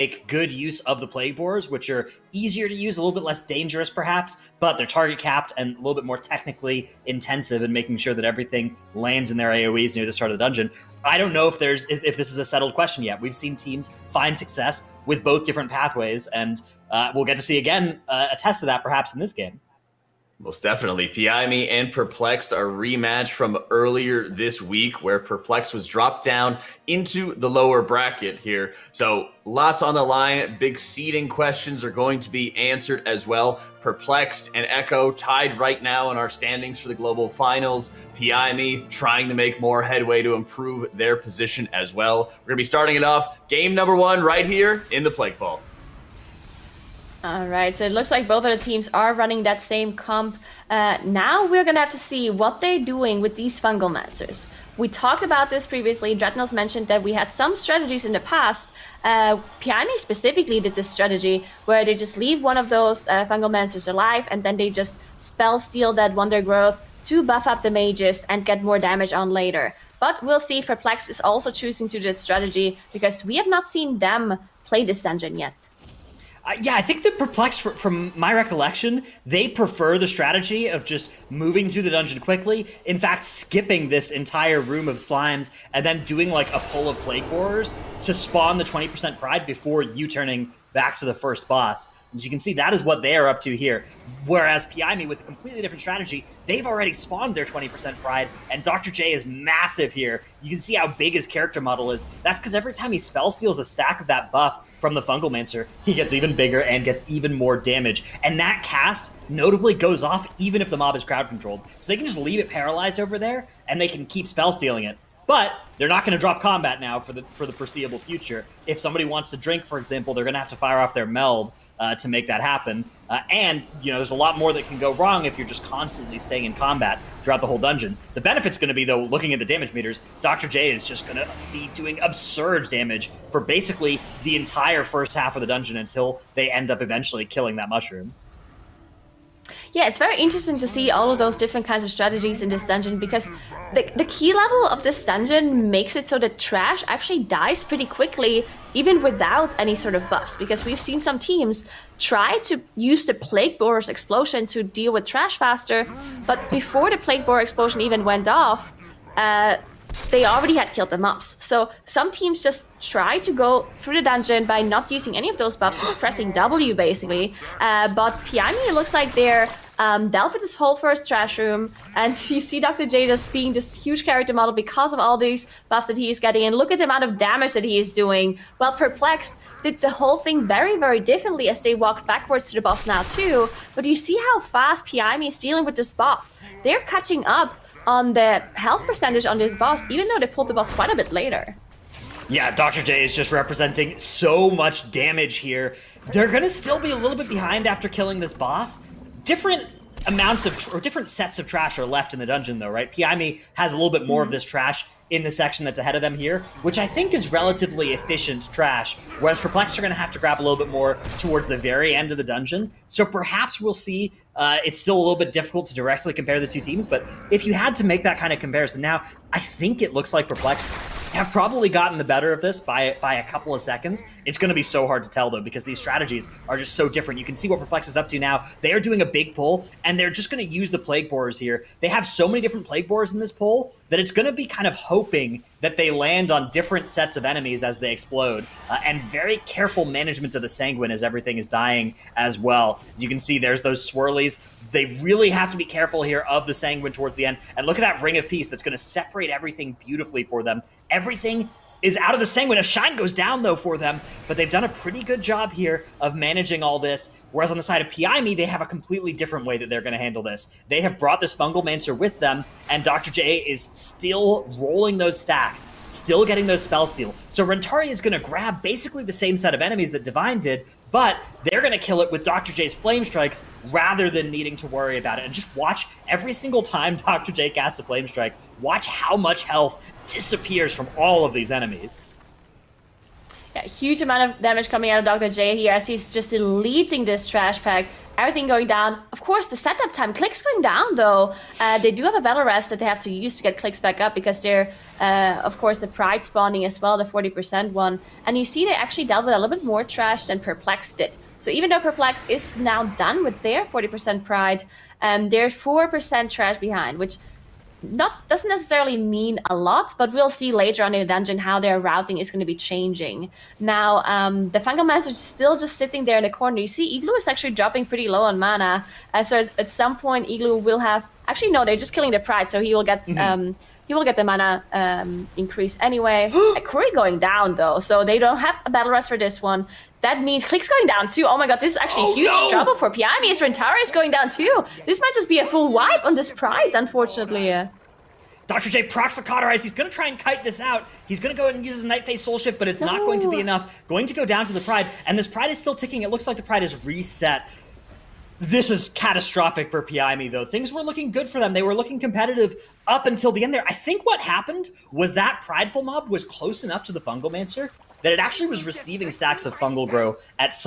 make good use of the Plague Borers, which are easier to use, a little bit less dangerous perhaps, but they're target capped and a little bit more technically intensive in making sure that everything lands in their AoEs near the start of the dungeon. I don't know if this is a settled question yet. We've seen teams find success with both different pathways, and we'll get to see again a test of that perhaps in this game. Most definitely. Piami and Perplexed are rematch from earlier this week, where Perplexed was dropped down into the lower bracket here. So lots on the line. Big seeding questions are going to be answered as well. Perplexed and Echo tied right now in our standings for the global finals. Piami trying to make more headway to improve their position as well. We're going to be starting it off game number 1 right here in the plaguefall. All right, so it looks like both of the teams are running that same comp. Now we're going to have to see what they're doing with these Fungal Mancers. We talked about this previously. Dreadnoughts mentioned that we had some strategies in the past. Piani specifically did this strategy where they just leave one of those Fungal Mancers alive, and then they just spell steal that Wonder Growth to buff up the mages and get more damage on later. But we'll see if Perplex is also choosing to do this strategy, because we have not seen them play this dungeon yet. Yeah, I think that Perplexed, from my recollection, they prefer the strategy of just moving through the dungeon quickly. In fact, skipping this entire room of slimes and then doing like a pull of Plague Borers to spawn the 20% pride before U-turning back to the first boss. As you can see, that is what they are up to here. Whereas Piami, with a completely different strategy, they've already spawned their 20% pride, and Dr. J is massive here. You can see how big his character model is. That's because every time he spell steals a stack of that buff from the Fungal Mancer, he gets even bigger and gets even more damage. And that cast notably goes off even if the mob is crowd controlled. So they can just leave it paralyzed over there, and they can keep spell stealing it. But they're not going to drop combat now for the foreseeable future. If somebody wants to drink, for example, they're going to have to fire off their meld to make that happen. And there's a lot more that can go wrong if you're just constantly staying in combat throughout the whole dungeon. The benefit's going to be, though, looking at the damage meters, Dr. J is just going to be doing absurd damage for basically the entire first half of the dungeon until they end up eventually killing that mushroom. Yeah, it's very interesting to see all of those different kinds of strategies in this dungeon, because the key level of this dungeon makes it so that trash actually dies pretty quickly, even without any sort of buffs, because we've seen some teams try to use the Plague Borer's explosion to deal with trash faster, but before the Plague Borer explosion even went off, they already had killed the mobs. So some teams just try to go through the dungeon by not using any of those buffs, just pressing W basically. But Piami, looks like they're dealt with this whole first trash room, and you see Dr. J just being this huge character model because of all these buffs that he is getting, and look at the amount of damage that he is doing. Well, Perplexed did the whole thing very, very differently as they walked backwards to the boss now too. But you see how fast Piami is dealing with this boss. They're catching up on the health percentage on this boss, even though they pulled the boss quite a bit later. Yeah, Dr. J is just representing so much damage here. They're going to still be a little bit behind after killing this boss. Different amounts of, or different sets of trash are left in the dungeon though, right? Piami has a little bit more of this trash in the section that's ahead of them here, which I think is relatively efficient trash, whereas Perplexed are going to have to grab a little bit more towards the very end of the dungeon. So perhaps we'll see, it's still a little bit difficult to directly compare the two teams, but if you had to make that kind of comparison now, I think it looks like Perplexed have probably gotten the better of this by a couple of seconds. It's going to be so hard to tell, though, because these strategies are just so different. You can see what Perplex is up to now. They are doing a big pull, and they're just going to use the Plague Borers here. They have so many different Plague Borers in this pull that it's going to be kind of hoping that they land on different sets of enemies as they explode, and very careful management of the Sanguine as everything is dying as well. As you can see, there's those swirlies. They really have to be careful here of the Sanguine towards the end. And look at that Ring of Peace that's going to separate everything beautifully for them. Everything is out of the Sanguine. A shine goes down, though, for them. But they've done a pretty good job here of managing all this. Whereas on the side of Piami, they have a completely different way that they're going to handle this. They have brought this Fungal Mancer with them, and Dr. J is still rolling those stacks, still getting those spell steal. So Rentari is going to grab basically the same set of enemies that Divine did, but they're going to kill it with Dr. J's Flame Strikes rather than needing to worry about it. And just watch every single time Dr. J casts a Flame Strike, watch how much health disappears from all of these enemies. Yeah, huge amount of damage coming out of Dr. J here as he's just deleting this trash pack everything going down. Of course, the setup time, clicks going down though. They do have a battle rest that they have to use to get clicks back up because they're, of course, the pride spawning as well, the 40% one. And you see they actually dealt with a little bit more trash than Perplexed did. So even though Perplexed is now done with their 40% pride, they're 4% trash behind, which doesn't necessarily mean a lot, but we'll see later on in the dungeon how their routing is going to be changing. Now, the Fungal Master is still just sitting there in the corner. You see Igloo is actually dropping pretty low on mana, so at some point Igloo will have... Actually, no, they're just killing the Pride, so he will get the mana increase anyway. Curry going down, though, so they don't have a Battle Rest for this one. That means clicks going down too. Oh my god, this is actually huge trouble for Piami. His Rentara is going down too. This might just be a full wipe on this Pride, unfortunately. Dr. J procs for Cauterize. He's going to try and kite this out. He's going to go ahead and use his Night Phase Soul Shift, but it's not going to be enough. Going to go down to the Pride, and this Pride is still ticking. It looks like the Pride is reset. This is catastrophic for Piami, though. Things were looking good for them. They were looking competitive up until the end there. I think what happened was that Prideful Mob was close enough to the Fungal Mancer that it actually was receiving stacks of Fungal Grow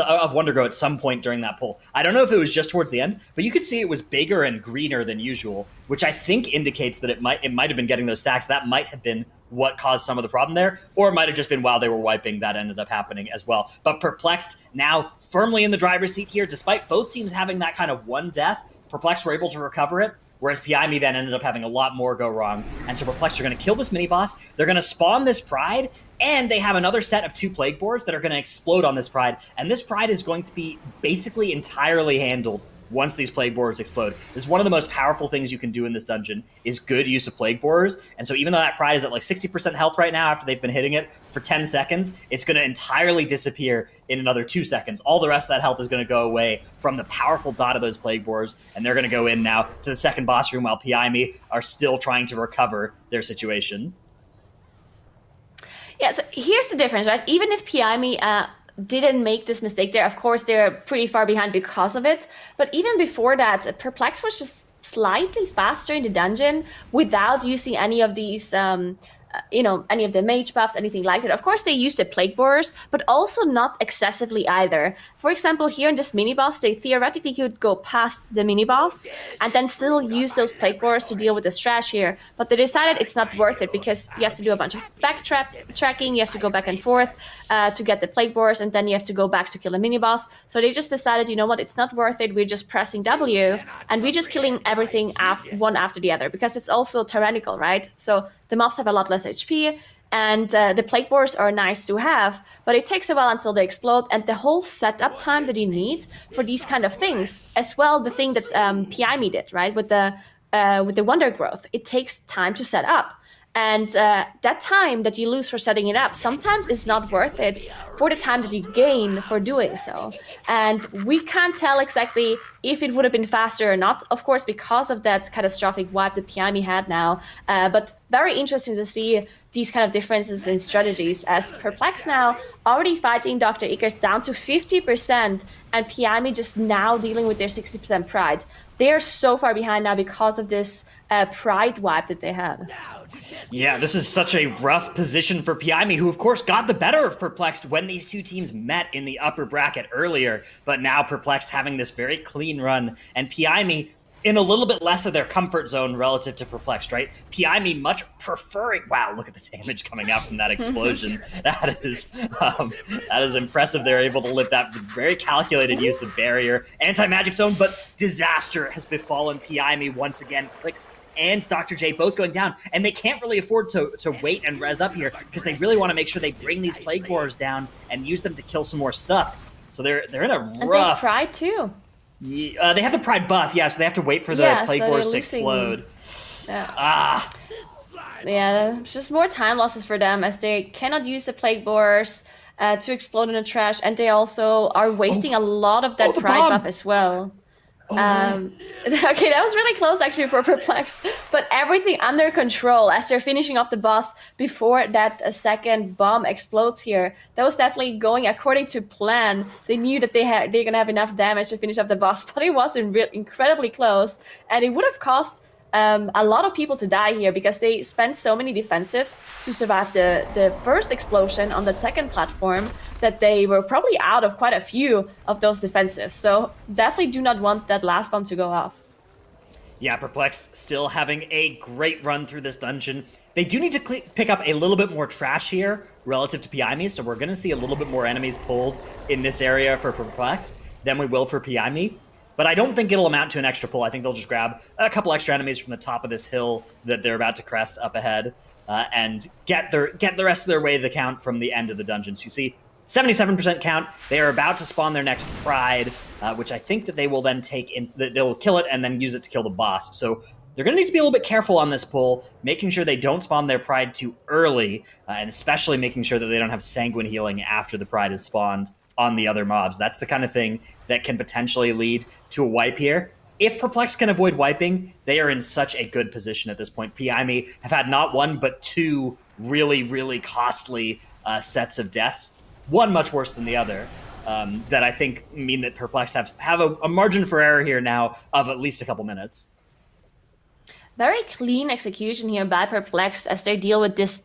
of Wonder Grow at some point during that pull. I don't know if it was just towards the end, but you could see it was bigger and greener than usual, which I think indicates that it might have been getting those stacks. That might have been what caused some of the problem there, or it might have just been while they were wiping that ended up happening as well. But Perplexed now firmly in the driver's seat here, despite both teams having that kind of one death. Perplexed were able to recover it, whereas Piami then ended up having a lot more go wrong. And so Perplexed are going to kill this mini-boss, they're going to spawn this Pride, and they have another set of 2 Plague Boars that are going to explode on this Pride. And this Pride is going to be basically entirely handled once these Plague Boars explode. This is one of the most powerful things you can do in this dungeon, is good use of Plague Boars. And so even though that Pride is at like 60% health right now after they've been hitting it for 10 seconds, it's going to entirely disappear in another 2 seconds. All the rest of that health is going to go away from the powerful dot of those Plague Boars, and they're going to go in now to the second boss room while Piami are still trying to recover their situation. Yeah, so here's the difference, right? Even if Piami didn't make this mistake there, of course they're pretty far behind because of it, but even before that, Perplex was just slightly faster in the dungeon without using any of these any of the mage buffs, anything like that. Of course, they used the Plague Borers, but also not excessively either. For example, here in this mini-boss, they theoretically could go past the mini-boss and then still use those Plague Borers to deal with this trash here. But they decided it's not worth it because you have to do a bunch of backtracking, you have to go back and forth to get the Plague Borers, and then you have to go back to kill a mini-boss. So they just decided, you know what, it's not worth it. We're just pressing W, and we're just killing everything one after the other, because it's also tyrannical, right? So the mobs have a lot less HP, and the Plague Borers are nice to have, but it takes a while until they explode, and the whole setup time that you need for these kind of things, as well, the thing that Piami did, right, with the Wonder Growth, it takes time to set up. And that time that you lose for setting it up sometimes is not worth it for the time that you gain for doing so. And we can't tell exactly if it would have been faster or not, of course, because of that catastrophic wipe that Piami had now. But very interesting to see these kind of differences in strategies, as Perplex now already fighting Dr. Icarus down to 50%, and Piami just now dealing with their 60% pride. They are so far behind now because of this pride wipe that they had. Yeah, this is such a rough position for Piami, who of course got the better of Perplexed when these two teams met in the upper bracket earlier, but now Perplexed having this very clean run, and Piami in a little bit less of their comfort zone relative to Perplexed, right? Piami much preferring... Wow, look at the damage coming out from that explosion. That is impressive. They're able to live that with very calculated use of barrier, anti-magic zone, but disaster has befallen Piami once again. Clicks and Dr. J both going down, and they can't really afford to wait and res up here, because they really want to make sure they bring these Plague Borers down and use them to kill some more stuff. So they're in a rough... And they have Pride too. Yeah, they have the Pride buff, yeah, so they have to wait for the Plague Borers to explode. Yeah, it's just more time losses for them, as they cannot use the Plague Borers to explode in the trash, and they also are wasting a lot of that Pride buff as well. Okay, that was really close actually for Perplexed, but everything under control as they're finishing off the boss before that second bomb explodes here. That was definitely going according to plan. They knew that they're gonna have enough damage to finish off the boss, but it wasn't incredibly close, and it would have cost a lot of people to die here because they spent so many defensives to survive the first explosion on the second platform that they were probably out of quite a few of those defensives. So definitely do not want that last bomb to go off. Yeah, Perplexed still having a great run through this dungeon. They do need to pick up a little bit more trash here relative to Piami, so we're going to see a little bit more enemies pulled in this area for Perplexed than we will for Piami. But I don't think it'll amount to an extra pull. I think they'll just grab a couple extra enemies from the top of this hill that they're about to crest up ahead and get the rest of their way to the count from the end of the dungeon. So you see 77% count. They are about to spawn their next Pride, which I think that they will then take in. They'll kill it and then use it to kill the boss. So they're going to need to be a little bit careful on this pull, making sure they don't spawn their Pride too early, and especially making sure that they don't have Sanguine healing after the Pride is spawned on the other mobs. That's the kind of thing that can potentially lead to a wipe here. If Perplex can avoid wiping, they are in such a good position at this point. Piami have had not one, but two really, really costly sets of deaths. One much worse than the other, that I think mean that Perplex have a margin for error here now of at least a couple minutes. Very clean execution here by Perplexed as they deal with this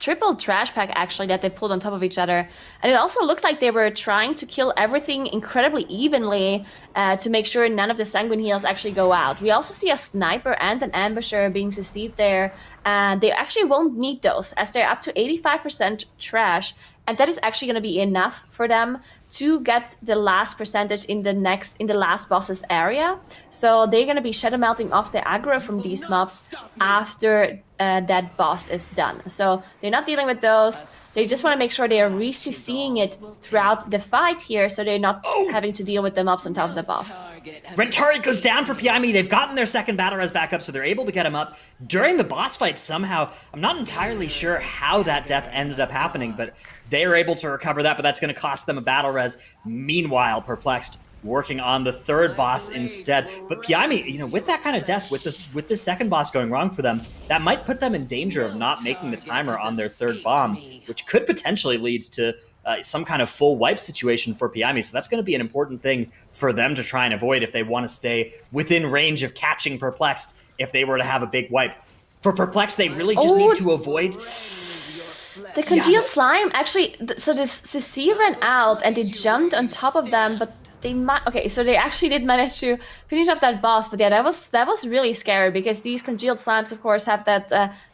triple trash pack actually that they pulled on top of each other. And it also looked like they were trying to kill everything incredibly evenly to make sure none of the Sanguine heals actually go out. We also see a sniper and an ambusher being CC'd there. And they actually won't need those as they're up to 85% trash. And that is actually going to be enough for them to get the last percentage in the last boss's area. So they're going to be shadow melting off the aggro from these mobs after that boss is done. So they're not dealing with those. They just want to make sure they are re-CCing it throughout the fight here, so they're not having to deal with the mobs on top of the boss. Rentari goes down for Piami. They've gotten their second battle res back up, so they're able to get him up during the boss fight somehow. I'm not entirely sure how that death ended up happening, but they are able to recover that, but that's going to cost them a battle res. Meanwhile, Perplexed working on the third boss instead. But Piami, with that kind of death, with the second boss going wrong for them, that might put them in danger of not making the timer on their third bomb, which could potentially lead to some kind of full wipe situation for Piami. So that's going to be an important thing for them to try and avoid if they want to stay within range of catching Perplexed if they were to have a big wipe. For Perplexed, they really just need to avoid... The congealed slime, actually, so this CC ran out and they jumped on top of them, but they might... Okay, so they actually did manage to finish off that boss, but yeah, that was really scary because these congealed slimes, of course, have that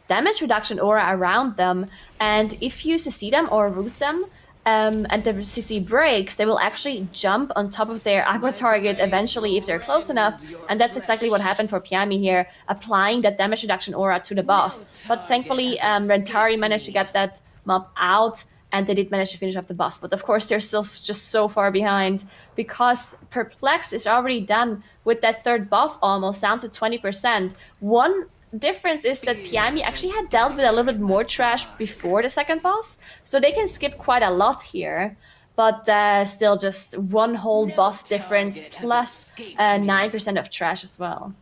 damage reduction aura around them, and if you CC them or root them, and the CC breaks, they will actually jump on top of their aggro target eventually if they're close enough, and that's exactly what happened for Piami here, applying that damage reduction aura to the boss. But thankfully, Rentari managed to get that mob out, and they did manage to finish off the boss. But of course, they're still just so far behind because Perplex is already done with that third boss, almost down to 20%. One difference is that Piami actually had dealt with a little bit more trash before the second boss, so they can skip quite a lot here. But still just one whole boss difference plus 9% of trash as well.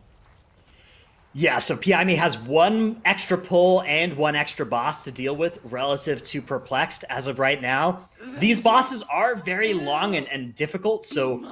Yeah, so Piami has one extra pull and one extra boss to deal with relative to Perplexed as of right now. These bosses are very long and difficult, so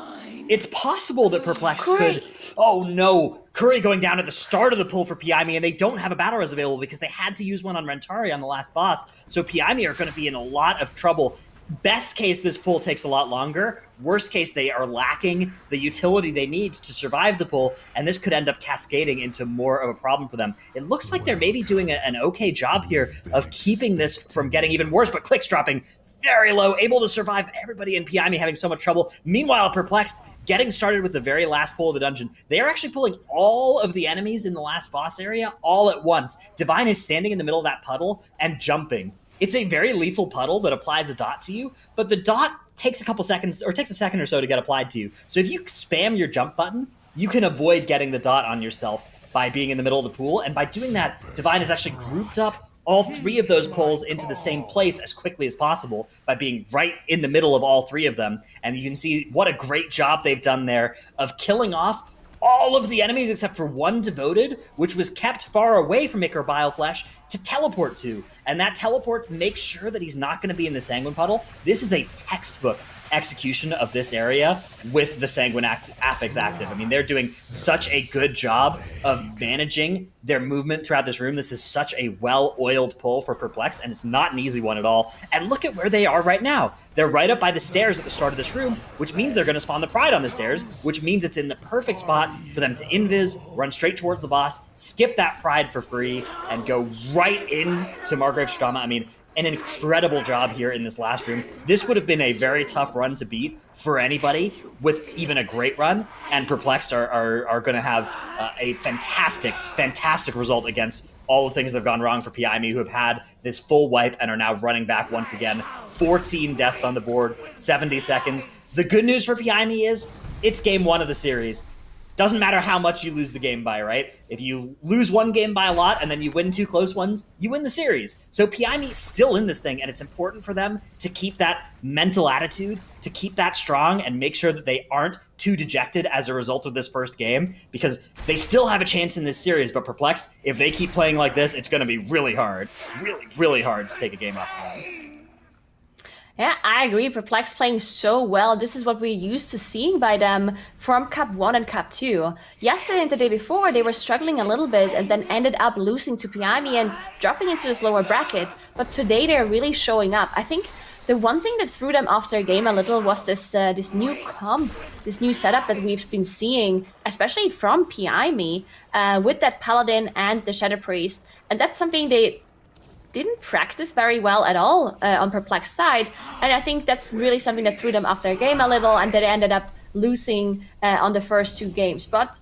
it's possible that Perplexed could... Oh no, Curry going down at the start of the pull for Piami, and they don't have a battle res available because they had to use one on Rentari on the last boss, so Piami are going to be in a lot of trouble. Best case, this pull takes a lot longer. Worst case, they are lacking the utility they need to survive the pull, and this could end up cascading into more of a problem for them. It looks like they're maybe doing an okay job here of keeping this from getting even worse, but clicks dropping very low, able to survive everybody in Piami having so much trouble. Meanwhile, Perplexed getting started with the very last pull of the dungeon. They are actually pulling all of the enemies in the last boss area all at once. Divine is standing in the middle of that puddle and jumping. It's a very lethal puddle that applies a dot to you, but the dot takes a couple seconds, or takes a second or so to get applied to you. So if you spam your jump button, you can avoid getting the dot on yourself by being in the middle of the pool, and by doing that, Divine has actually grouped up all three of those pulls into the same place as quickly as possible by being right in the middle of all three of them. And you can see what a great job they've done there of killing off all of the enemies except for one Devoted, which was kept far away from Icar Bileflesh to teleport to. And that teleport makes sure that he's not going to be in the Sanguine Puddle. This is a textbook execution of this area with the Sanguine Affix active. I mean, they're doing such a good job of managing their movement throughout this room. This is such a well-oiled pull for Perplexed, and it's not an easy one at all. And look at where they are right now. They're right up by the stairs at the start of this room, which means they're going to spawn the Pride on the stairs, which means it's in the perfect spot for them to invis, run straight towards the boss, skip that Pride for free, and go right into Margrave's Drama. I mean, an incredible job here in this last room. This would have been a very tough run to beat for anybody with even a great run, and Perplexed are going to have a fantastic result against all the things that have gone wrong for PIME, who have had this full wipe and are now running back once again. 14 deaths on the board, 70 seconds. The good news for PIME is it's game one of the series. Doesn't matter how much you lose the game by, right? If you lose one game by a lot and then you win 2 close ones, you win the series. So PIME still in this thing, and it's important for them to keep that mental attitude, to keep that strong, and make sure that they aren't too dejected as a result of this first game, because they still have a chance in this series. But Perplexed, if they keep playing like this, it's going to be really hard to take a game off of them. Yeah, I agree. Perplexed playing so well. This is what we're used to seeing by them from Cup 1 and Cup 2. Yesterday and the day before, they were struggling a little bit and then ended up losing to PIME and dropping into this lower bracket. But today they're really showing up. I think the one thing that threw them off their game a little was this new comp, this new setup that we've been seeing, especially from PIME, with that Paladin and the Shadow Priest. And that's something they didn't practice very well at all on Perplexed side, and I think that's really something that threw them off their game a little, and they ended up losing on the first 2 games. But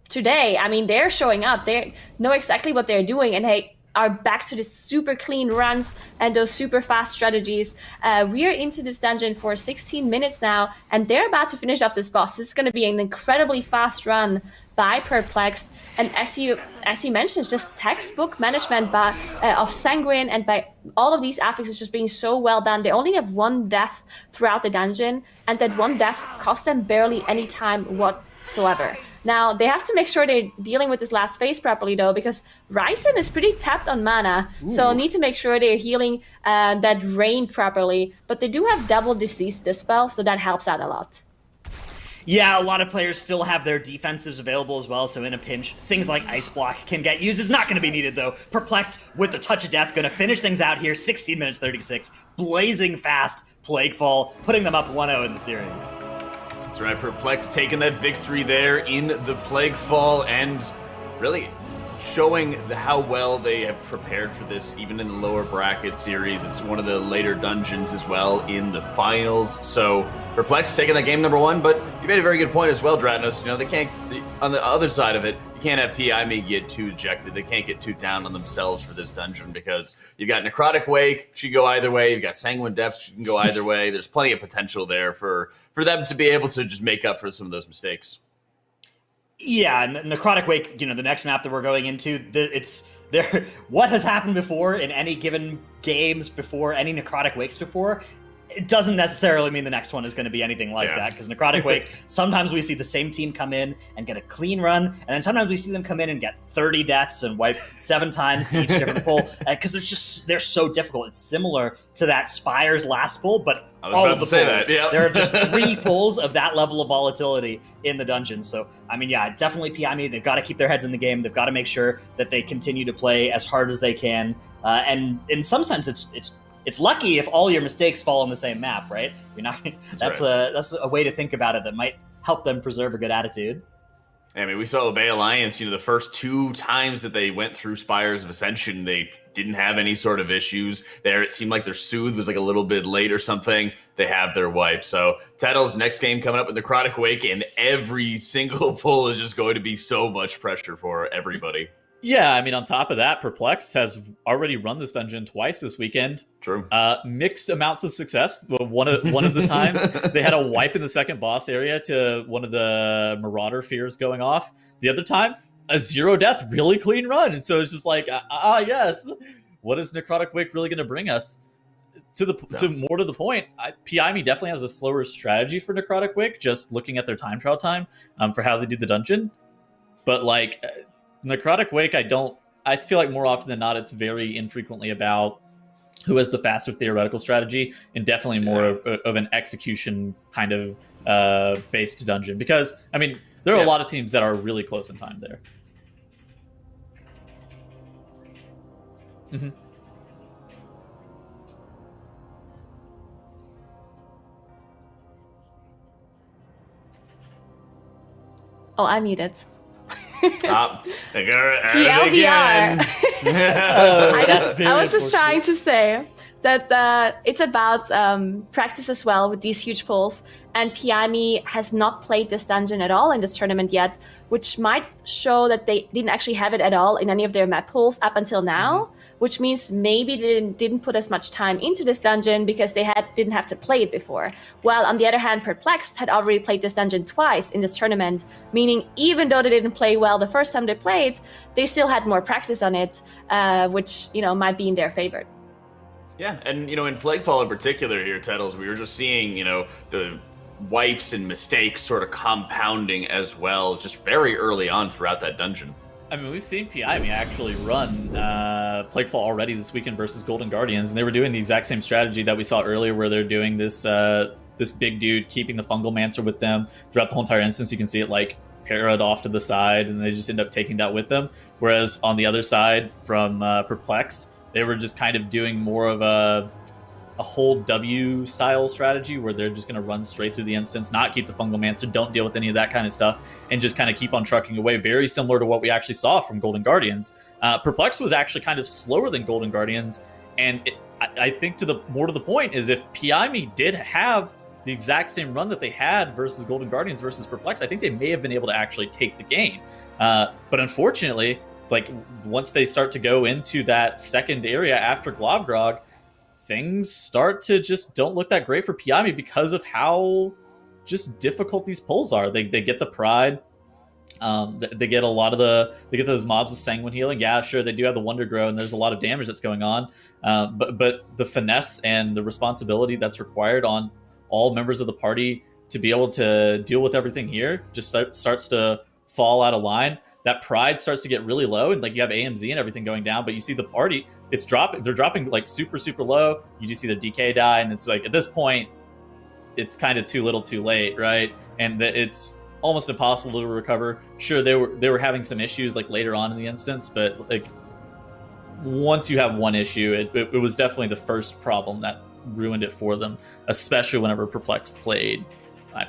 today, I mean, they're showing up, they know exactly what they're doing, and they are back to the super clean runs and those super fast strategies. We're into this dungeon for 16 minutes now, and they're about to finish off this boss. This is going to be an incredibly fast run by Perplexed. And as you mentioned, it's just textbook management of Sanguine, and by all of these affixes just being so well done. They only have 1 death throughout the dungeon, and that 1 death cost them barely any time whatsoever. Now, they have to make sure they're dealing with this last phase properly, though, because Ryzen is pretty tapped on mana, so need to make sure they're healing that rain properly. But they do have double disease dispel, so that helps out a lot. Yeah, a lot of players still have their defensives available as well, so in a pinch, things like Ice Block can get used. It's not going to be needed, though. Perplexed with the Touch of Death, going to finish things out here, 16 minutes 36, blazing fast Plaguefall, putting them up 1-0 in the series. That's right, Perplexed taking that victory there in the Plaguefall, and really showing how well they have prepared for this, even in the lower bracket series. It's one of the later dungeons as well in the finals. So Perplexed taking that game number 1, but you made a very good point as well, Dratnos. You know, they can't, on the other side of it, you can't have PIME get too dejected. They can't get too down on themselves for this dungeon, because you've got Necrotic Wake, she can go either way. You've got Sanguine Depths, she can go either way. There's plenty of potential there for them to be able to just make up for some of those mistakes. Yeah, Necrotic Wake, you know, the next map that we're going into, it's there. What has happened before in any given games before, any Necrotic Wakes before, it doesn't necessarily mean the next one is going to be anything like that, because Necrotic Wake, sometimes we see the same team come in and get a clean run, and then sometimes we see them come in and get 30 deaths and wipe 7 times to each different pull, because they're so difficult. It's similar to that Spire's last pull, but all of the pulls. There are just 3 pulls of that level of volatility in the dungeon. So, I mean, yeah, definitely PIME. They've got to keep their heads in the game. They've got to make sure that they continue to play as hard as they can. And in some sense, it's lucky if all your mistakes fall on the same map, right? You're not. That's a way to think about it that might help them preserve a good attitude. I mean, we saw Obey Alliance, you know, the first 2 times that they went through Spires of Ascension, they didn't have any sort of issues there. It seemed like their Soothe was like a little bit late or something. They have their wipe. So Tettle's next game coming up with Necrotic Wake, and every single pull is just going to be so much pressure for everybody. Yeah, I mean, on top of that, Perplexed has already run this dungeon twice this weekend. True. Mixed amounts of success. One of the times they had a wipe in the second boss area to one of the Marauder fears going off. The other time, a 0 death, really clean run. And so it's just like, yes. What is Necrotic Wake really going to bring us? To the point, PIME definitely has a slower strategy for Necrotic Wake, just looking at their time trial time for how they do the dungeon. But like Necrotic Wake, I feel like more often than not, it's very infrequently about who has the faster theoretical strategy and definitely more of an execution kind of based dungeon. Because, I mean, there are a lot of teams that are really close in time there. Mm-hmm. Oh, I muted. TLDR. I was just trying to say that it's about practice as well with these huge pulls. And Piami has not played this dungeon at all in this tournament yet, which might show that they didn't actually have it at all in any of their map pulls up until now, which means maybe they didn't put as much time into this dungeon because they didn't have to play it before. While on the other hand, Perplexed had already played this dungeon twice in this tournament, meaning even though they didn't play well the first time they played, they still had more practice on it, which, might be in their favor. Yeah, and, in Plaguefall in particular here, Tettles, we were just seeing, the wipes and mistakes sort of compounding as well, just very early on throughout that dungeon. I mean, we've seen Piami actually run Plaguefall already this weekend versus Golden Guardians, and they were doing the exact same strategy that we saw earlier, where they're doing this this big dude keeping the Fungal Mancer with them throughout the whole entire instance. You can see it like parrot off to the side, and they just end up taking that with them. Whereas on the other side from Perplexed, they were just kind of doing more of a hold W style strategy where they're just going to run straight through the instance, not keep the Fungal Mancer, don't deal with any of that kind of stuff, and just kind of keep on trucking away, very similar to what we actually saw from Golden Guardians. Perplexed was actually kind of slower than Golden Guardians, and I think to the point is if Piami did have the exact same run that they had versus Golden Guardians versus Perplexed, I think they may have been able to actually take the game. But unfortunately, like once they start to go into that second area after Globgrog, things start to just don't look that great for Piami because of how just difficult these pulls are. They get the pride. They get they get those mobs with sanguine healing. Yeah, sure, they do have the Wonder Grow, and there's a lot of damage that's going on. But the finesse and the responsibility that's required on all members of the party to be able to deal with everything here just starts to fall out of line. That pride starts to get really low, and like you have AMZ and everything going down, but you see the party, it's dropping. They're dropping like super, super low. You do see the DK die, and it's like at this point, it's kind of too little, too late, right? And it's almost impossible to recover. Sure, they were having some issues like later on in the instance, but like once you have one issue, it was definitely the first problem that ruined it for them, especially whenever Perplexed played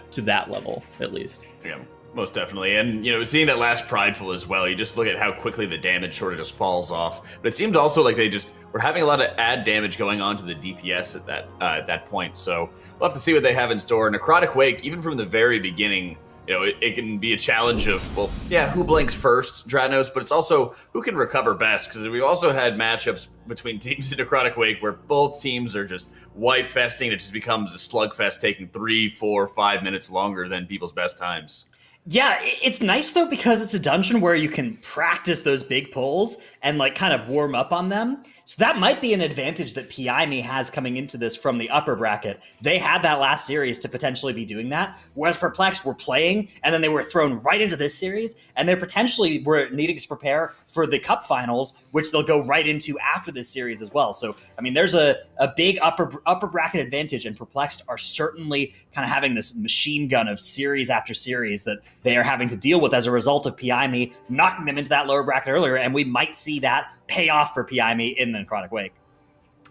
to that level, at least. Yeah. Most definitely. And, seeing that last Prideful as well, you just look at how quickly the damage sort of just falls off. But it seemed also like they just were having a lot of add damage going on to the DPS at that point. So we'll have to see what they have in store. Necrotic Wake, even from the very beginning, it can be a challenge of, well, yeah, who blinks first, Dradnos, but it's also who can recover best. Because we've also had matchups between teams in Necrotic Wake where both teams are just wipe festing. It just becomes a slugfest taking 3, 4, 5 minutes longer than people's best times. Yeah, it's nice though because it's a dungeon where you can practice those big pulls and like kind of warm up on them. So that might be an advantage that Piami has coming into this from the upper bracket. They had that last series to potentially be doing that, whereas Perplexed were playing and then they were thrown right into this series, and they potentially were needing to prepare for the cup finals, which they'll go right into after this series as well. So, I mean, there's a big upper bracket advantage, and Perplexed are certainly kind of having this machine gun of series after series that they are having to deal with as a result of Piami knocking them into that lower bracket earlier, and we might see that pay off for Piami in the Necrotic Wake.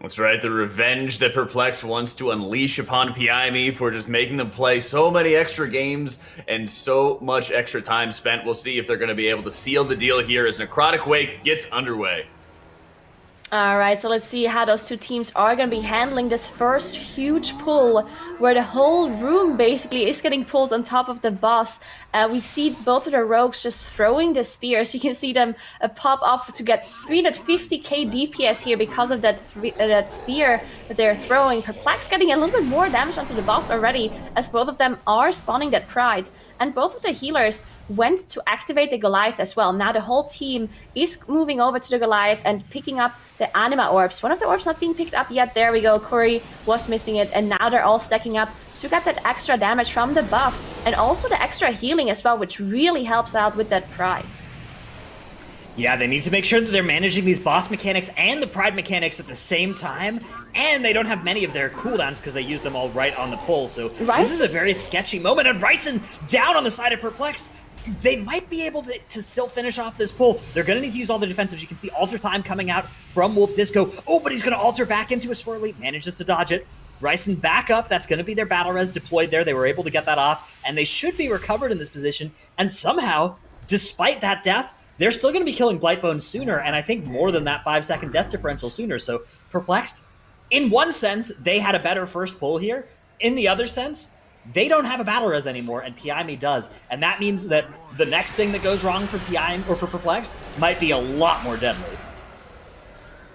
That's right, the revenge that Perplex wants to unleash upon Piami for just making them play so many extra games and so much extra time spent. We'll see if they're going to be able to seal the deal here as Necrotic Wake gets underway. All right, so let's see how those two teams are going to be handling this first huge pull where the whole room basically is getting pulled on top of the boss. We see both of the rogues just throwing the spears. You can see them pop up to get 350k DPS here because of that spear that they're throwing. Perplex getting a little bit more damage onto the boss already, as both of them are spawning that pride. And both of the healers went to activate the Goliath as well. Now the whole team is moving over to the Goliath and picking up the Anima Orbs. One of the orbs not being picked up yet. There we go. Corey was missing it. And now they're all stacking up to get that extra damage from the buff. And also the extra healing as well, which really helps out with that pride. Yeah, they need to make sure that they're managing these boss mechanics and the pride mechanics at the same time, and they don't have many of their cooldowns because they use them all right on the pull. So this is a very sketchy moment, and Ryson down on the side of Perplexed. They might be able to still finish off this pull. They're going to need to use all the defensives. You can see Alter Time coming out from Wolf Disco. Oh, but he's going to alter back into a Swirly. Manages to dodge it. Ryson back up. That's going to be their battle res deployed there. They were able to get that off, and they should be recovered in this position. And somehow, despite that death, they're still going to be killing Blightbone sooner, and I think more than that 5-second death differential sooner. So Perplexed, in one sense, they had a better first pull here. In the other sense, they don't have a battle res anymore, and PIME does. And that means that the next thing that goes wrong for PIME or for Perplexed might be a lot more deadly.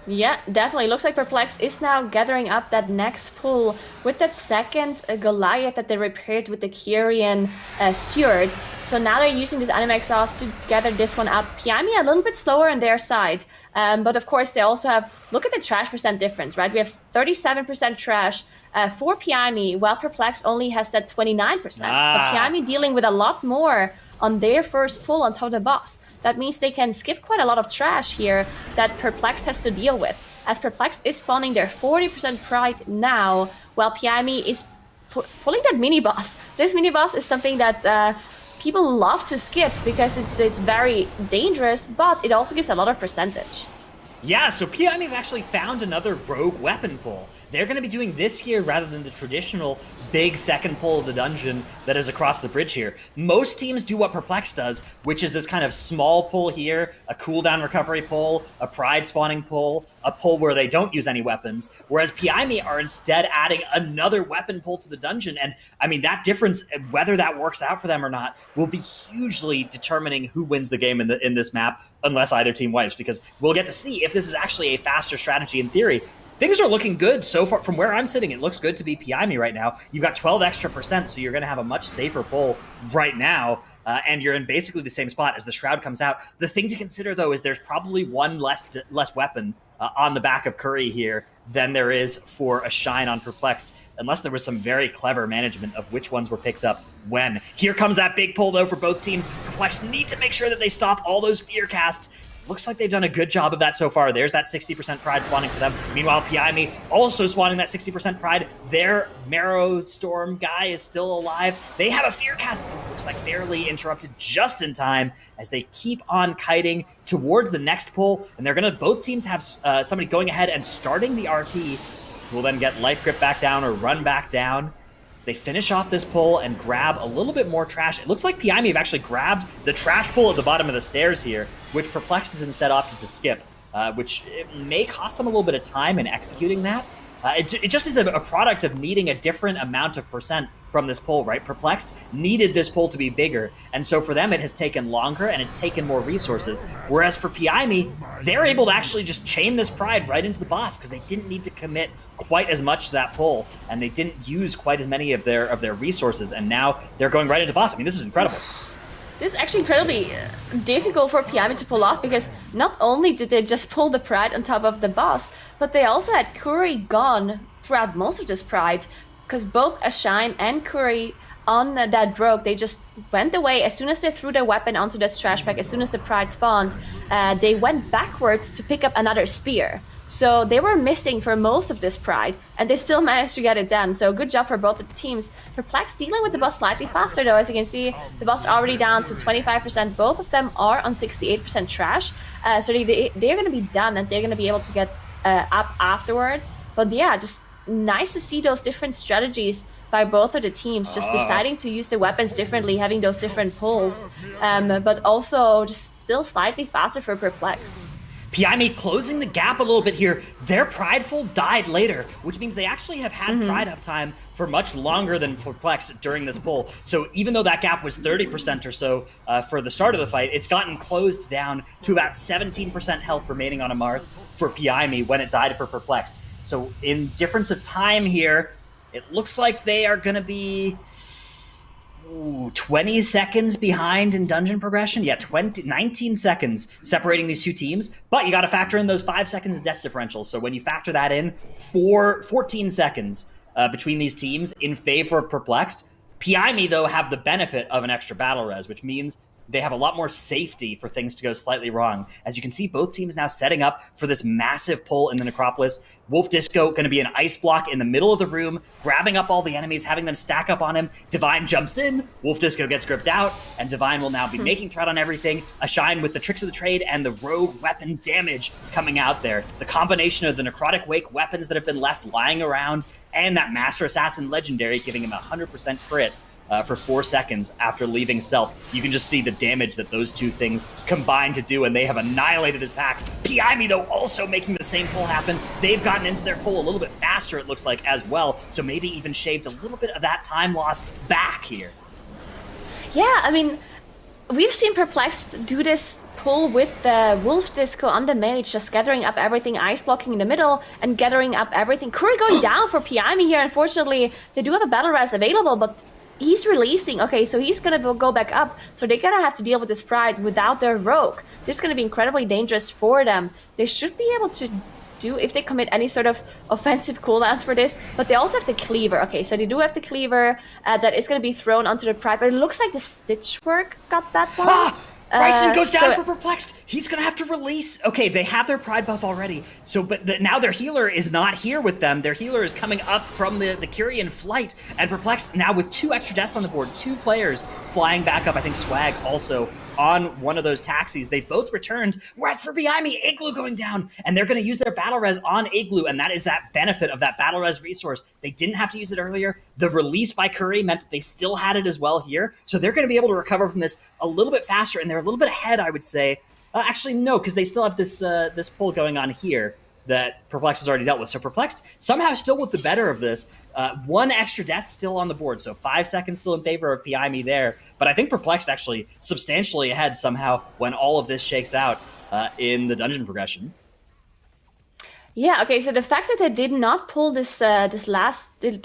Yeah, definitely. Looks like Perplexed is now gathering up that next pull with that second Goliath that they repaired with the Kyrian Steward. So now they're using this anime exhaust to gather this one up. PIME a little bit slower on their side. But of course, they also have, look at the trash percent difference, right? We have 37% trash for PIME, while Perplexed only has that 29%. So PIME dealing with a lot more on their first pull on top of the boss. That means they can skip quite a lot of trash here that Perplexed has to deal with, as Perplexed is spawning their 40% pride now, while PIME is pulling that mini-boss. This mini-boss is something that people love to skip because it's very dangerous, but it also gives a lot of percentage. Yeah, so PIME have actually found another rogue weapon pull. They're going to be doing this here rather than the traditional big second pull of the dungeon that is across the bridge here. Most teams do what Perplexed does, which is this kind of small pull here, a cooldown recovery pull, a pride spawning pull, a pull where they don't use any weapons, whereas PIME are instead adding another weapon pull to the dungeon. And I mean, that difference, whether that works out for them or not, will be hugely determining who wins the game in this map, unless either team wipes, because we'll get to see if this is actually a faster strategy in theory. Things are looking good so far. From where I'm sitting, it looks good to be PIME right now. You've got 12 extra percent, so you're going to have a much safer pull right now, and you're in basically the same spot as the Shroud comes out. The thing to consider, though, is there's probably one less weapon on the back of Curry here than there is for a Shine on Perplexed, unless there was some very clever management of which ones were picked up when. Here comes that big pull, though, for both teams. Perplexed need to make sure that they stop all those fear casts. Looks like they've done a good job of that so far. There's that 60% pride spawning for them. Meanwhile, PIME also spawning that 60% pride. Their Marrow Storm guy is still alive. They have a fear cast. It looks like barely interrupted just in time as they keep on kiting towards the next pull. And they're going to, both teams have somebody going ahead and starting the RP, who will then get life grip back down or run back down. They finish off this pull and grab a little bit more trash. It looks like PIME have actually grabbed the trash pull at the bottom of the stairs here, which Perplexed has instead opted to skip, which it may cost them a little bit of time in executing that. It just is a product of needing a different amount of percent from this pull, right? Perplexed needed this pull to be bigger, and so for them it has taken longer and it's taken more resources. Whereas for PIME, they're able to actually just chain this pride right into the boss because they didn't need to commit quite as much to that pull, and they didn't use quite as many of their resources, and now they're going right into boss. I mean, this is incredible. This is actually incredibly difficult for PIME to pull off, because not only did they just pull the pride on top of the boss, but they also had Curry gone throughout most of this pride, because both Ashine and Curry on that rogue, they just went away. As soon as they threw their weapon onto this trash pack, as soon as the pride spawned, they went backwards to pick up another spear. So they were missing for most of this pride, and they still managed to get it done. So good job for both of the teams. Perplexed dealing with the boss slightly faster, though. As you can see, the boss already down to 25%. Both of them are on 68% trash. So they're going to be done, and they're going to be able to get up afterwards. But yeah, just nice to see those different strategies by both of the teams, just deciding to use the weapons differently, having those different pulls, but also just still slightly faster for Perplexed. PIME closing the gap a little bit here. Their Prideful died later, which means they actually have had Pride uptime for much longer than Perplexed during this pull. So even though that gap was 30% or so for the start of the fight, it's gotten closed down to about 17% health remaining on a Marth for PIME when it died for Perplexed. So in difference of time here, it looks like they are going to be 20 seconds behind in dungeon progression. Yeah, 19 seconds separating these two teams. But you got to factor in those 5 seconds of death differential. So when you factor that in, 14 seconds between these teams in favor of Perplexed. PIME, though, have the benefit of an extra battle res, which means they have a lot more safety for things to go slightly wrong. As you can see, both teams now setting up for this massive pull in the Necropolis. Wolf Disco going to be an ice block in the middle of the room, grabbing up all the enemies, having them stack up on him. Divine jumps in, Wolf Disco gets gripped out, and Divine will now be making threat on everything. A Shine with the Tricks of the Trade and the rogue weapon damage coming out there. The combination of the Necrotic Wake weapons that have been left lying around and that Master Assassin Legendary giving him 100% crit for 4 seconds after leaving stealth. You can just see the damage that those two things combine to do, and they have annihilated his pack. Piami, though, also making the same pull happen. They've gotten into their pull a little bit faster, it looks like, as well, so maybe even shaved a little bit of that time loss back here. Yeah, I mean, we've seen Perplexed do this pull with the Wolf Disco on the mage, just gathering up everything, ice blocking in the middle, and gathering up everything. Curry going down for Piami here. Unfortunately, they do have a battle res available, but he's releasing. Okay, so he's gonna go back up. So they're gonna have to deal with this Pride without their Rogue. This is gonna be incredibly dangerous for them. They should be able to do, if they commit any sort of offensive cooldowns for this, but they also have the Cleaver. Okay, so they do have the Cleaver that is gonna be thrown onto the Pride, but it looks like the Stitch Work got that one. Bryson goes down for Perplexed. He's going to have to release. Okay, they have their Pride buff already. So, but now their healer is not here with them. Their healer is coming up from the Kyrian flight. And Perplexed now with 2 extra deaths on the board. 2 players flying back up. I think Swag also on one of those taxis. They both returned. Whereas for behind me, Igloo going down. And they're going to use their battle res on Igloo. And that is that benefit of that battle res resource. They didn't have to use it earlier. The release by Curry meant that they still had it as well here. So they're going to be able to recover from this a little bit faster. And they're a little bit ahead, I would say. Actually, no, because they still have this this pull going on here that Perplexed has already dealt with. So Perplexed somehow still with the better of this. 1 extra death still on the board, so 5 seconds still in favor of Piami there. But I think Perplexed actually substantially ahead somehow when all of this shakes out in the dungeon progression. Yeah, okay, so the fact that they did not pull those last 2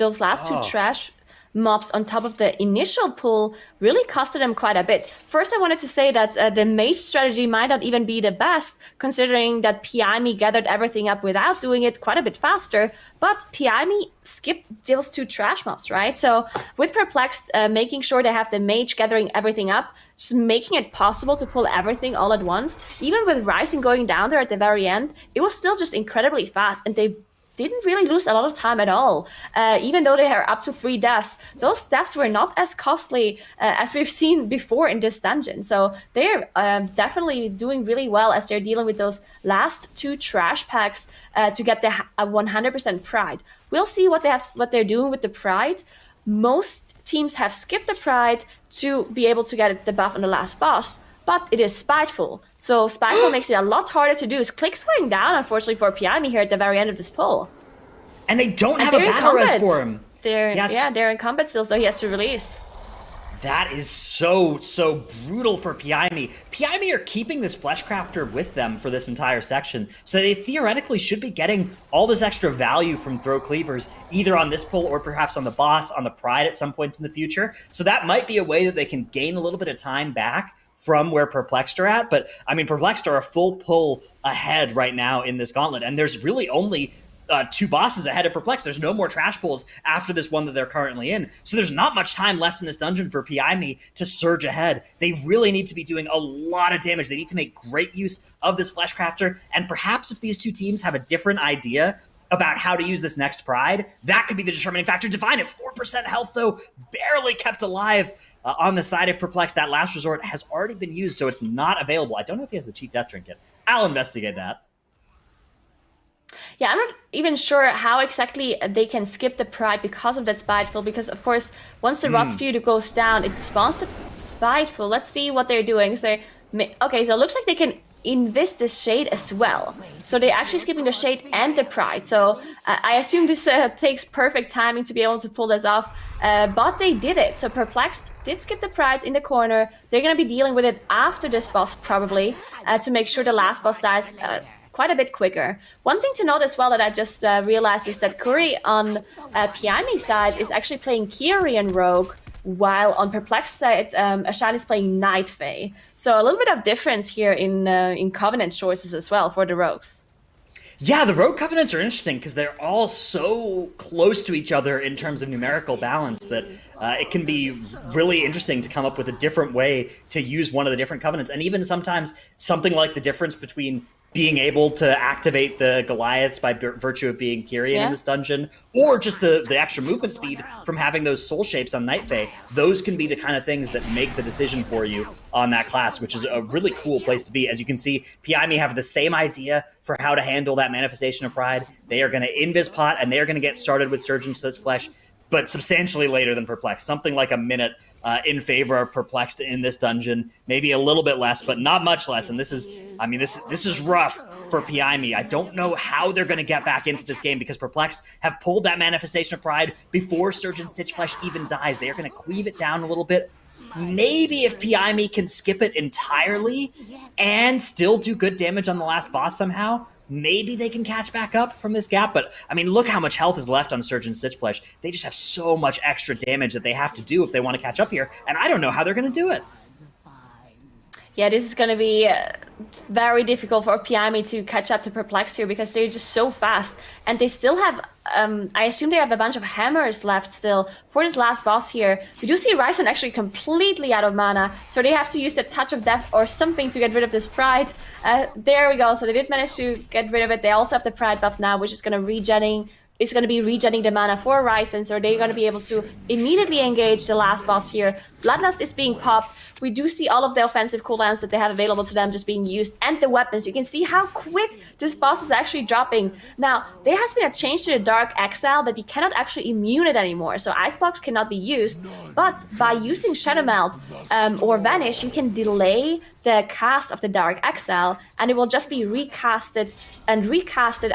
trash mobs on top of the initial pull really costed them quite a bit. First, I wanted to say that the mage strategy might not even be the best, considering that Piami gathered everything up without doing it quite a bit faster, but Piami skipped those 2 trash mobs, right? So with Perplexed, making sure they have the mage gathering everything up, just making it possible to pull everything all at once, even with Rising going down there at the very end, it was still just incredibly fast, and they didn't really lose a lot of time at all. Even though they are up to 3 deaths, those deaths were not as costly as we've seen before in this dungeon. So they're definitely doing really well as they're dealing with those last 2 trash packs to get the 100% Pride. We'll see what they're doing with the Pride. Most teams have skipped the Pride to be able to get the buff on the last boss, but it is Spiteful. So Spiteful makes it a lot harder to do. His click's going down, unfortunately, for Piami here at the very end of this pull. And they don't have a battle res for him. They're in combat still, so he has to release. That is so brutal for Piami. Piami are keeping this Fleshcrafter with them for this entire section, so they theoretically should be getting all this extra value from Throw Cleavers, either on this pull or perhaps on the boss, on the Pride at some point in the future. So that might be a way that they can gain a little bit of time back from where Perplexed are at. But, I mean, Perplexed are a full pull ahead right now in this gauntlet, and there's really only 2 bosses ahead of Perplexed. There's no more trash pulls after this one that they're currently in. So there's not much time left in this dungeon for Piami to surge ahead. They really need to be doing a lot of damage. They need to make great use of this Fleshcrafter. And perhaps if these 2 teams have a different idea about how to use this next Pride, that could be the determining factor. Divine at 4% health, though, barely kept alive on the side of Perplexed. That last resort has already been used, so it's not available. I don't know if he has the cheap death trinket. I'll investigate that. Yeah, I'm not even sure how exactly they can skip the Pride because of that Spiteful, because, of course, once the Rot Spew goes down, it spawns a Spiteful. Let's see what they're doing. So, okay, so it looks like they can invest the Shade as well. So they're actually skipping the Shade and the Pride. So I assume this takes perfect timing to be able to pull this off, but they did it. So Perplexed did skip the Pride in the corner. They're going to be dealing with it after this boss, probably, to make sure the last boss dies quite a bit quicker. One thing to note as well that I just realized is that Curry on Piami's side is actually playing Kyrian Rogue, while on Perplexed side, Ashan is playing Night Fae. So a little bit of difference here in Covenant choices as well for the rogues. Yeah, the Rogue Covenants are interesting because they're all so close to each other in terms of numerical balance that it can be really interesting to come up with a different way to use one of the different Covenants. And even sometimes something like the difference between being able to activate the Goliaths by virtue of being Kyrian in this dungeon, or just the extra movement speed from having those soul shapes on Night Fae, those can be the kind of things that make the decision for you on that class, which is a really cool place to be. As you can see, PIME have the same idea for how to handle that Manifestation of Pride. They are going to invis pot, and they are going to get started with Surgeon Such Flesh, but substantially later than Perplexed. Something like a minute in favor of Perplexed in this dungeon, maybe a little bit less, but not much less. And this is rough for PIME. I don't know how they're going to get back into this game because Perplexed have pulled that Manifestation of Pride before Surgeon Stitch Flesh even dies. They are going to cleave it down a little bit. Maybe if PIME can skip it entirely and still do good damage on the last boss somehow, maybe they can catch back up from this gap. But, I mean, look how much health is left on Surgeon Stitch Flesh. They just have so much extra damage that they have to do if they want to catch up here, and I don't know how they're going to do it. Yeah, this is going to be very difficult for PIME to catch up to Perplexed here because they're just so fast. And they still have, I assume they have a bunch of hammers left still for this last boss here. We do see Ryzen actually completely out of mana, so they have to use the Touch of Death or something to get rid of this Pride. There we go, so they did manage to get rid of it. They also have the Pride buff now, which is going to be regenning the mana for Ryzen, so they're going to be able to immediately engage the last boss here. Bloodlust is being popped. We do see all of the offensive cooldowns that they have available to them just being used, and the weapons. You can see how quick this boss is actually dropping. Now, there has been a change to the Dark Exile that you cannot actually immune it anymore, so Ice Blocks cannot be used, but by using Shadow Melt or Vanish, you can delay the cast of the Dark Exile, and it will just be recasted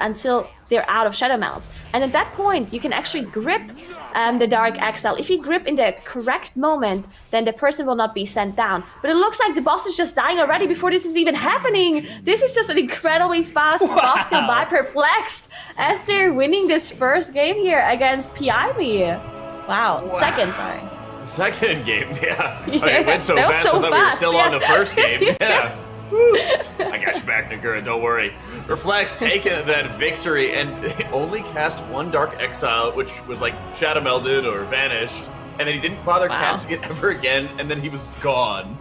until they're out of Shadow Melt. And at that point, you can actually grip the Dark Exile. If you grip in the correct moment, then the person will not be sent down. But it looks like the boss is just dying already before this is even happening. This is just an incredibly fast boss kill by Perplexed as they're winning this first game here against PIME. Wow. Second, sorry. Second game, yeah. Yeah, It went so that was fast, so I thought we were fast, still yeah. on the first game. Yeah. Woo. I got you back, Nagura, don't worry. Perplexed taking that victory and only cast one Dark Exile, which was like Shadow Melded or Vanished, and then he didn't bother casting it ever again, and then he was gone.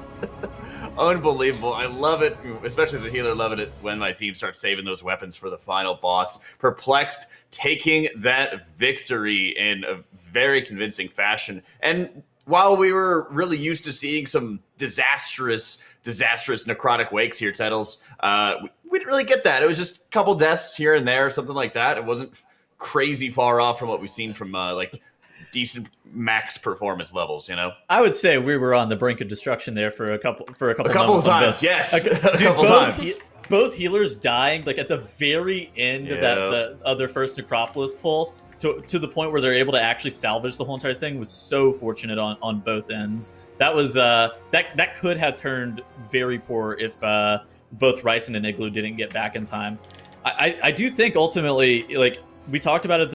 Unbelievable. I love it, especially as a healer, loving it when my team starts saving those weapons for the final boss. Perplexed taking that victory in a very convincing fashion. And while we were really used to seeing some disastrous necrotic wakes here, Tettles, we didn't really get that. It was just a couple deaths here and there, something like that. It wasn't crazy far off from what we've seen from like decent max performance levels, you know. I would say we were on the brink of destruction there for a couple of times. Yes, a couple times. Both healers dying like at the very end of the other first Necropolis pull. To the point where they're able to actually salvage the whole entire thing was so fortunate on both ends. That was that could have turned very poor if both Ryzen and Igloo didn't get back in time. I do think ultimately, like we talked about it